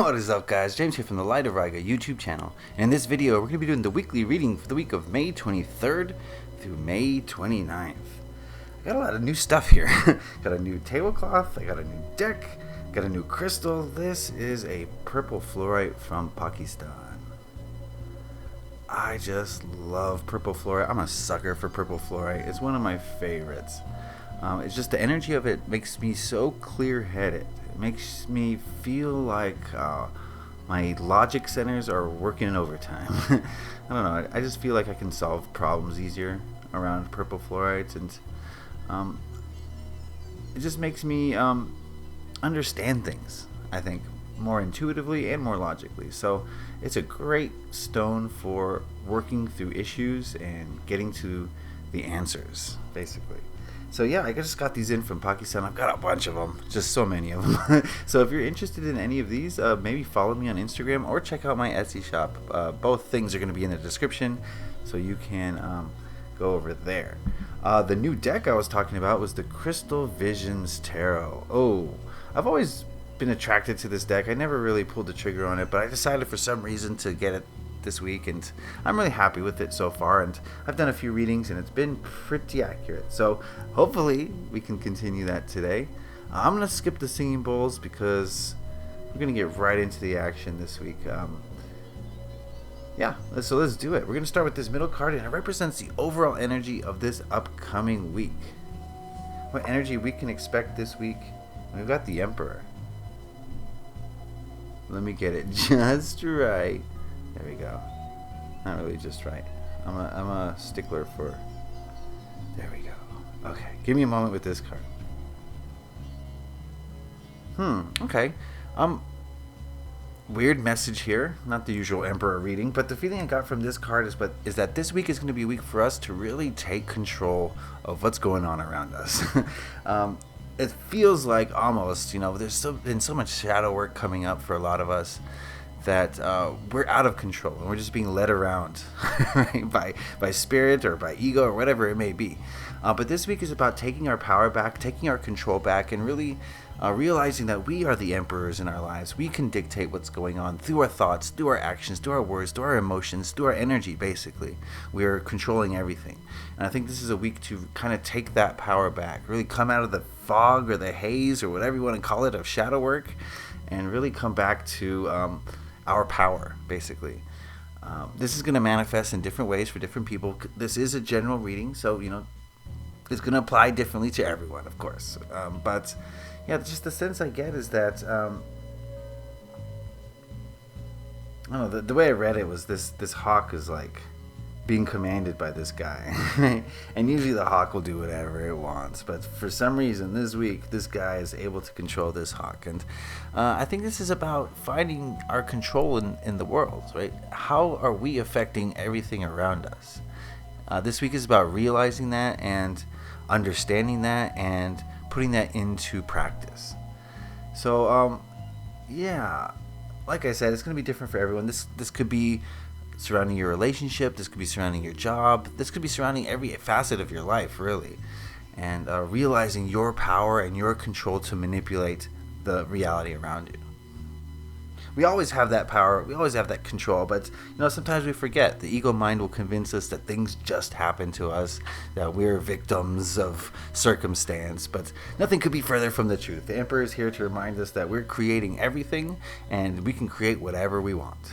What is up, guys? James here from the Light of Riga YouTube channel. And in this video, we're going to be doing the weekly reading for the week of May 23rd through May 29th. I got a lot of new stuff here. Got a new tablecloth, I got a new deck, got a new crystal. This is a purple fluorite from Pakistan. I just love purple fluorite. I'm a sucker for purple fluorite. It's one of my favorites. It's just the energy of it makes me so clear-headed. It makes me feel like my logic centers are working in overtime. I don't know. I just feel like I can solve problems easier around purple fluorites, and it just makes me understand things, I think, more intuitively and more logically. So it's a great stone for working through issues and getting to the answers, basically. So yeah, I just got these in from Pakistan. I've got a bunch of them, just so many of them. So if you're interested in any of these, maybe follow me on Instagram or check out my Etsy shop. Both things are going to be in the description, so you can go over there. The new deck I was talking about was the Crystal Visions Tarot. Oh, I've always been attracted to this deck. I never really pulled the trigger on it, but I decided for some reason to get it this week, and I'm really happy with it so far, and I've done a few readings and it's been pretty accurate, so hopefully we can continue that today. I'm gonna skip the singing bowls because we're gonna get right into the action this week. Yeah, so let's do it. We're gonna start with this middle card, and it represents the overall energy of this upcoming week. What energy we can expect this week? We've got the Emperor. Let me get it just right. There we go. Not really just right. I'm a stickler for... There we go. Okay, give me a moment with this card. Okay. Weird message here. Not the usual Emperor reading, but the feeling I got from this card is that this week is going to be a week for us to really take control of what's going on around us. It feels like almost, there's been so much shadow work coming up for a lot of us, that we're out of control and we're just being led around right? by spirit or by ego or whatever it may be. But this week is about taking our power back, taking our control back, and really realizing that we are the emperors in our lives. We can dictate what's going on through our thoughts, through our actions, through our words, through our emotions, through our energy, basically. We're controlling everything. And I think this is a week to kind of take that power back, really come out of the fog or the haze or whatever you want to call it of shadow work, and really come back to our power, basically. This is going to manifest in different ways for different people. This is a general reading, so it's going to apply differently to everyone, of course. But yeah, just the sense I get is that I don't know, the way I read it was this hawk is like being commanded by this guy. And usually the hawk will do whatever it wants, but for some reason this week this guy is able to control this hawk. And I think this is about finding our control in the world, right? How are we affecting everything around us? This week is about realizing that and understanding that and putting that into practice. So yeah, like I said, it's going to be different for everyone. This could be surrounding your relationship, this could be surrounding your job, this could be surrounding every facet of your life, really. And realizing your power and your control to manipulate the reality around you. We always have that power, we always have that control, but sometimes we forget. The ego mind will convince us that things just happen to us, that we're victims of circumstance, but nothing could be further from the truth. The Emperor is here to remind us that we're creating everything, and we can create whatever we want.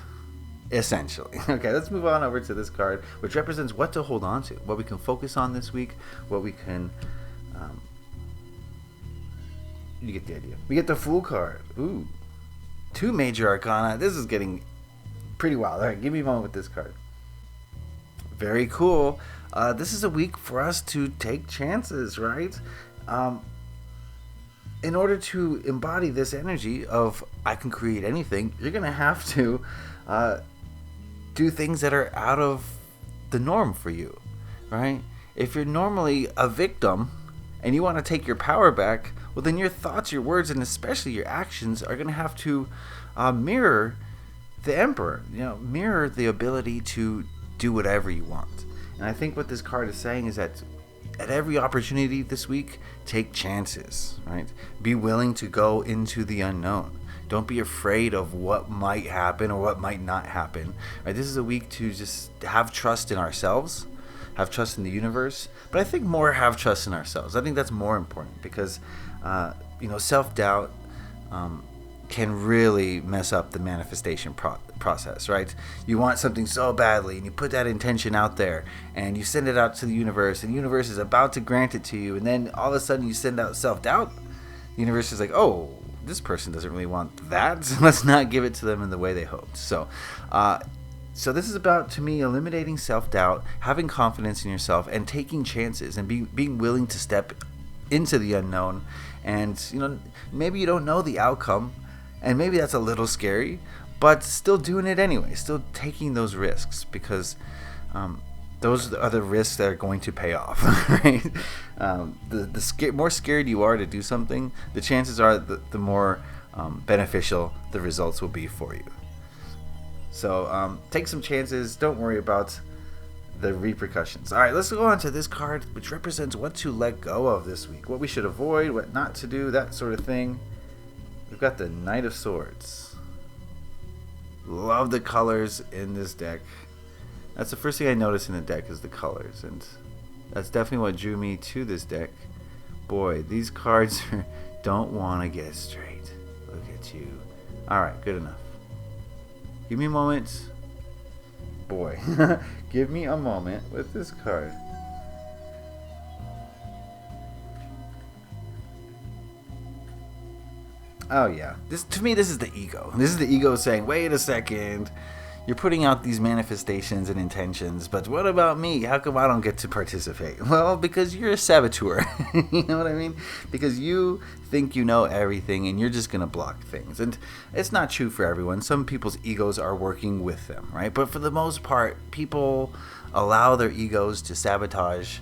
Essentially. Okay, let's move on over to this card, which represents what to hold on to, what we can focus on this week, what we can you get the idea. We get the Fool card. Ooh, 2 major arcana. This is getting pretty wild. All right, give me a moment with this card. Very cool. This is a week for us to take chances, right? In order to embody this energy of I can create anything, you're gonna have to do things that are out of the norm for you, right? If you're normally a victim and you want to take your power back, well, then your thoughts, your words, and especially your actions are going to have to mirror the Emperor, mirror the ability to do whatever you want. And I think what this card is saying is that at every opportunity this week, take chances, right? Be willing to go into the unknown. Don't be afraid of what might happen or what might not happen. Right? This is a week to just have trust in ourselves, have trust in the universe, but I think more have trust in ourselves. I think that's more important because, self-doubt can really mess up the manifestation process, right? You want something so badly and you put that intention out there and you send it out to the universe, and the universe is about to grant it to you, and then all of a sudden you send out self-doubt. The universe is like, oh, this person doesn't really want that, so let's not give it to them in the way they hoped. So this is about, to me, eliminating self-doubt, having confidence in yourself, and taking chances, and being willing to step into the unknown. And maybe you don't know the outcome, and maybe that's a little scary, but still doing it anyway, still taking those risks, because those are the risks that are going to pay off, right? The more scared you are to do something, the chances are the more beneficial the results will be for you. So take some chances. Don't worry about the repercussions. All right, let's go on to this card, which represents what to let go of this week, what we should avoid, what not to do, that sort of thing. We've got the Knight of Swords. Love the colors in this deck. That's the first thing I noticed in the deck is the colors, and that's definitely what drew me to this deck. Boy, these cards don't want to get straight. Look at you. All right, good enough. Give me a moment. Boy, give me a moment with this card. Oh yeah, to me this is the ego. This is the ego saying, wait a second, you're putting out these manifestations and intentions, but what about me? How come I don't get to participate? Well, because you're a saboteur. You know what I mean? Because you think you know everything and you're just going to block things. And it's not true for everyone. Some people's egos are working with them, right? But for the most part, people allow their egos to sabotage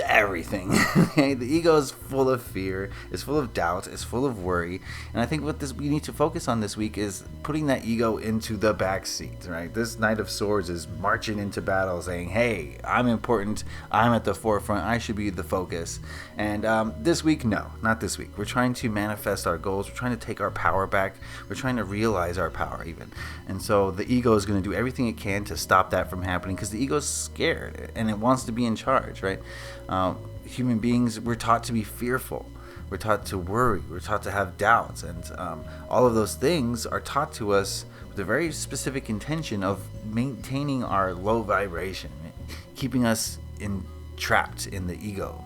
everything. Okay? The ego is full of fear, is full of doubt, is full of worry, and I think what we need to focus on this week is putting that ego into the back seat, right? This Knight of Swords is marching into battle saying, hey, I'm important, I'm at the forefront, I should be the focus. And this week, no, not this week. We're trying to manifest our goals, we're trying to take our power back, we're trying to realize our power even. And so the ego is going to do everything it can to stop that from happening, because the ego is scared and it wants to be in charge, right? Human beings, we're taught to be fearful, we're taught to worry, we're taught to have doubts, and all of those things are taught to us with a very specific intention of maintaining our low vibration, keeping us trapped in the ego,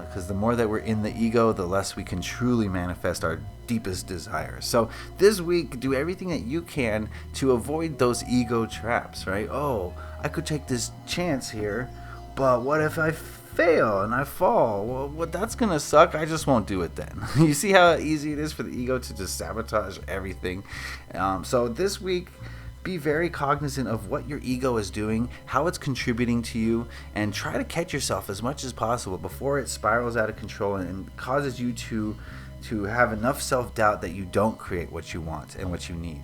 because the more that we're in the ego, the less we can truly manifest our deepest desires. So this week, do everything that you can to avoid those ego traps, right? Oh, I could take this chance here, but what if I fail and I fall? Well, that's gonna suck. I just won't do it then. You see how easy it is for the ego to just sabotage everything. So this week, be very cognizant of what your ego is doing, how it's contributing to you, and try to catch yourself as much as possible before it spirals out of control and causes you to have enough self-doubt that you don't create what you want and what you need.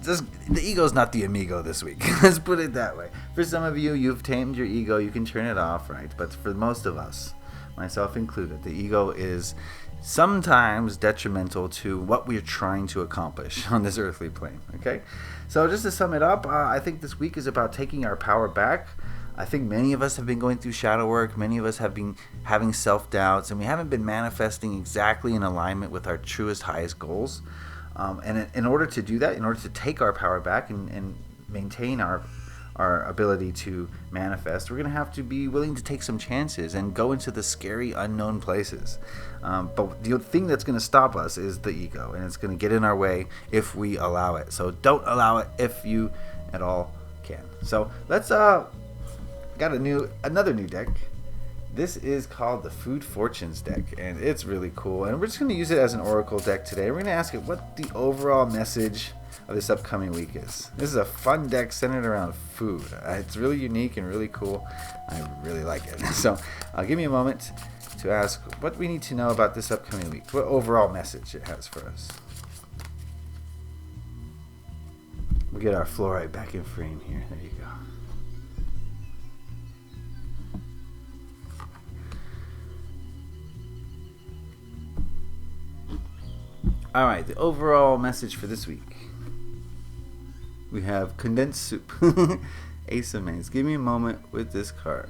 The ego is not the amigo this week. Let's put it that way. For some of you, you've tamed your ego. You can turn it off, right? But for most of us, myself included, the ego is sometimes detrimental to what we're trying to accomplish on this earthly plane, okay? So just to sum it up, I think this week is about taking our power back. I think many of us have been going through shadow work. Many of us have been having self-doubts, and we haven't been manifesting exactly in alignment with our truest, highest goals. And in order to do that, in order to take our power back and maintain our ability to manifest, we're going to have to be willing to take some chances and go into the scary, unknown places. But the thing that's going to stop us is the ego, and it's going to get in our way if we allow it. So don't allow it if you at all can. So let's got another new deck. This is called the Food Fortunes deck, and it's really cool. And we're just going to use it as an oracle deck today. We're going to ask it what the overall message of this upcoming week is. This is a fun deck centered around food. It's really unique and really cool. I really like it. So give me a moment to ask what we need to know about this upcoming week, what overall message it has for us. We'll get our fluorite back in frame here. There you go. All right, the overall message for this week. We have condensed soup. Ace of Mains. Give me a moment with this card.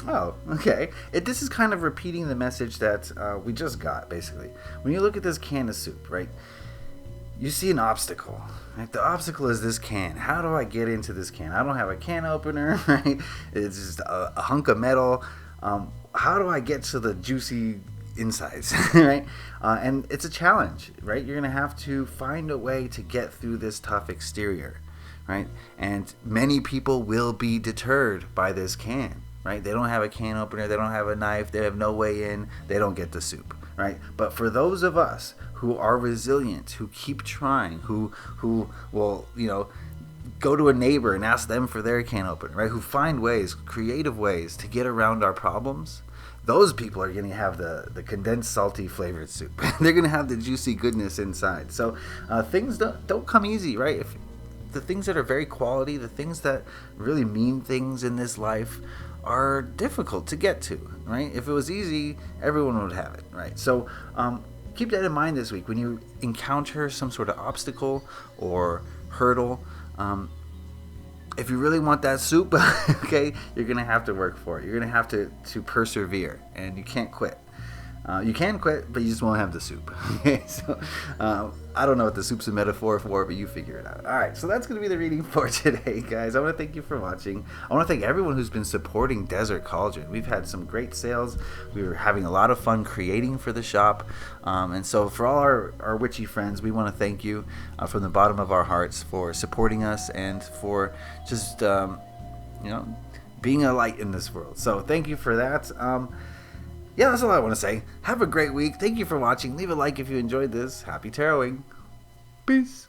Oh, okay. This is kind of repeating the message that we just got, basically. When you look at this can of soup, right, you see an obstacle. Right? The obstacle is this can. How do I get into this can? I don't have a can opener, right? It's just a hunk of metal. How do I get to the juicy insides, right? And it's a challenge, right? You're going to have to find a way to get through this tough exterior, right? And many people will be deterred by this can. Right? They don't have a can opener, they don't have a knife, they have no way in, they don't get the soup, right? But for those of us who are resilient, who keep trying, who will, go to a neighbor and ask them for their can opener, right? Who find ways, creative ways to get around our problems, those people are going to have the condensed salty flavored soup. They're going to have the juicy goodness inside. So things don't come easy, right? If the things that are very quality, the things that really mean things in this life are difficult to get to, right? If it was easy, everyone would have it, right? So keep that in mind this week when you encounter some sort of obstacle or hurdle. If you really want that soup, okay, you're gonna have to work for it. You're gonna have to persevere, and you can't quit. You can quit, but you just won't have the soup. Okay, so I don't know what the soup's a metaphor for, but you figure it out. All right, so that's going to be the reading for today, guys. I want to thank you for watching. I want to thank everyone who's been supporting Desert Cauldron. We've had some great sales. We were having a lot of fun creating for the shop. And so for all our witchy friends, we want to thank you from the bottom of our hearts for supporting us and for just, being a light in this world. So thank you for that. Yeah, that's all I want to say. Have a great week. Thank you for watching. Leave a like if you enjoyed this. Happy taroting. Peace.